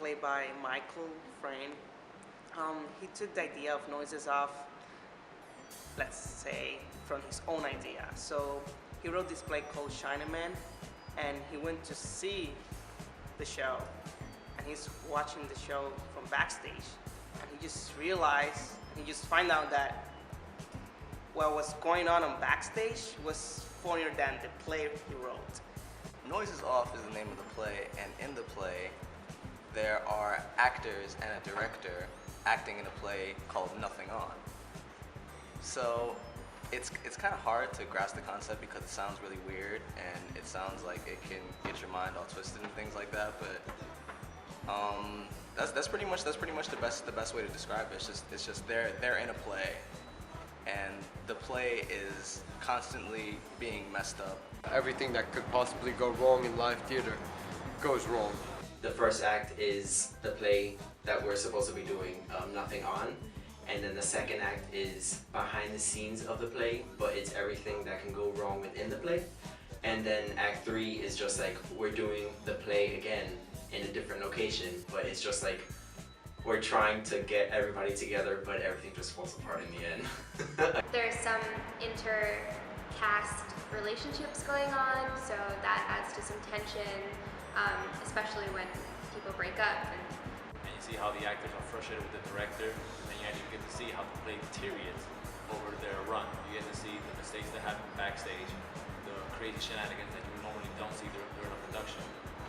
played by Michael Frayn. He took the idea of noises off, let's say, from his own idea. So he wrote this play called Chinaman, and he went to see the show, and he's watching the show from backstage, and he just realized, he just find out that what was going on backstage was funnier than the play he wrote. Noises Off is the name of the play, and in the play there are actors and a director acting in a play called Nothing On. So it's kind of hard to grasp the concept because it sounds really weird and it sounds like it can get your mind all twisted and things like that. But that's pretty much the best way to describe it. It's just they're in a play, and the play is constantly being messed up. Everything that could possibly go wrong in live theater goes wrong. The first act is the play that we're supposed to be doing, Nothing On. And then the second act is behind the scenes of the play, but it's everything that can go wrong within the play. And then act 3 is just like we're doing the play again in a different location, but it's just like we're trying to get everybody together, but everything just falls apart in the end. There's some inter-cast relationships going on, so that adds to some tension, especially when people break up. And you see how the actors are frustrated with the director, and you actually get to see how the play deteriorates over their run. You get to see the mistakes that happen backstage, the crazy shenanigans that you normally don't see during a production,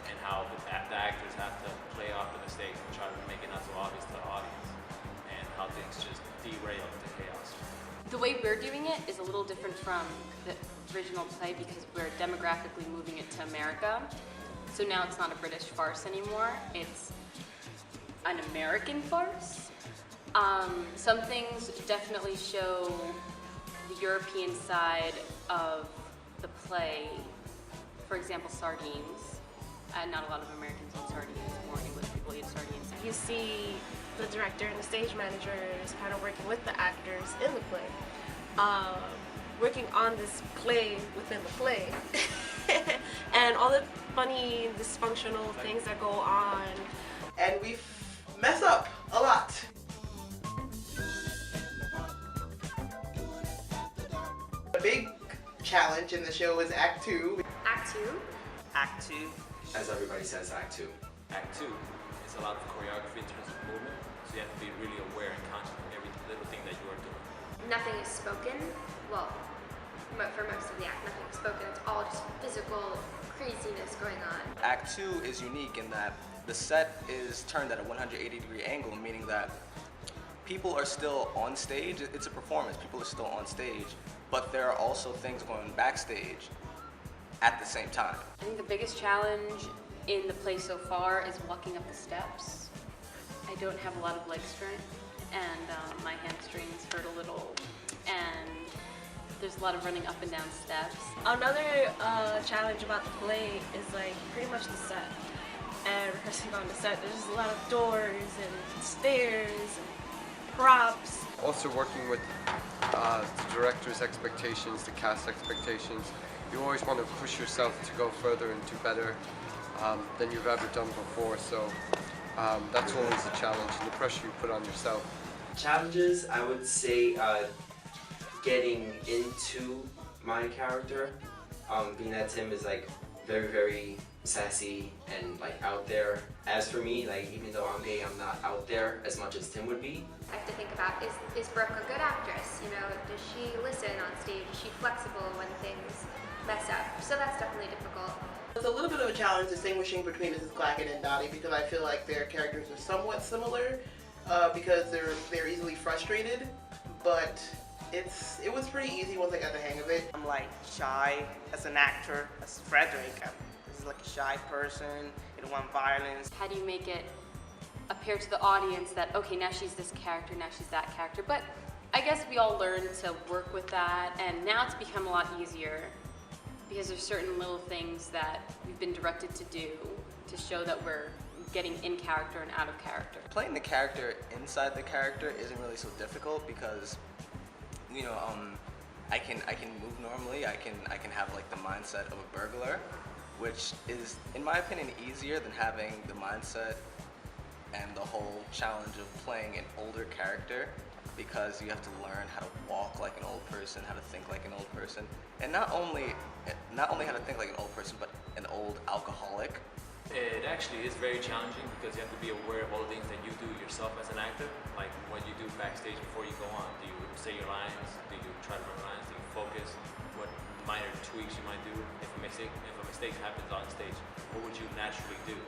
and how the actors have to play off the mistakes and try to make it not so obvious to the audience, and how things just derail into chaos. The way we're doing it is a little different from the original play because we're demographically moving it to America. So now it's not a British farce anymore, it's an American farce. Some things definitely show the European side of the play. For example, sardines. Not a lot of Americans eat sardines, more English people eat sardines. You see the director and the stage manager is kind of working with the actors in the play. Working on this play within the play. And all the funny, dysfunctional things that go on. And we mess up a lot. The big challenge in the show is Act 2. Act 2? Act 2. As everybody says, act 2. Act 2 is a lot of choreography in terms of movement, so you have to be really aware and conscious of every little thing that you are doing. Nothing is spoken. Well, for most of the act, nothing is spoken. It's all just physical craziness going on. Act 2 is unique in that the set is turned at a 180-degree angle, meaning that people are still on stage. It's a performance. People are still on stage, but there are also things going backstage at the same time. I think the biggest challenge in the play so far is walking up the steps. I don't have a lot of leg strength, and my hamstrings hurt a little, and there's a lot of running up and down steps. Another challenge about the play is like pretty much the set. And rehearsing on the set, there's a lot of doors and stairs and props. Also working with the director's expectations, the cast expectations. You always want to push yourself to go further and do better than you've ever done before. So that's always a challenge, and the pressure you put on yourself. Challenges, I would say getting into my character. Being that Tim is like very, very sassy and like out there. As for me, like even though I'm gay, I'm not out there as much as Tim would be. I have to think about, is Brooke a good actress? You know, does she listen on stage? Is she flexible when things mess up? So that's definitely difficult. It's a little bit of a challenge distinguishing between Mrs. Clackett and Dottie because I feel like their characters are somewhat similar because they're easily frustrated, but it was pretty easy once I got the hang of it. I'm like shy as an actor, as Frederick. This is like a shy person, you don't want violence. How do you make it appear to the audience that, okay, now she's this character, now she's that character? But I guess we all learned to work with that, and now it's become a lot easier because there's certain little things that we've been directed to do to show that we're getting in character and out of character. Playing the character inside the character isn't really so difficult because, you know, I can move normally. I can have like the mindset of a burglar, which is, in my opinion, easier than having the mindset and the whole challenge of playing an older character, because you have to learn how to walk like an old person, how to think like an old person, and not only how to think like an old person, but an old alcoholic. It actually is very challenging because you have to be aware of all the things that you do yourself as an actor. Like what you do backstage before you go on. Do you say your lines? Do you try to run lines? Do you focus? What minor tweaks you might do? If a mistake happens on stage, what would you naturally do?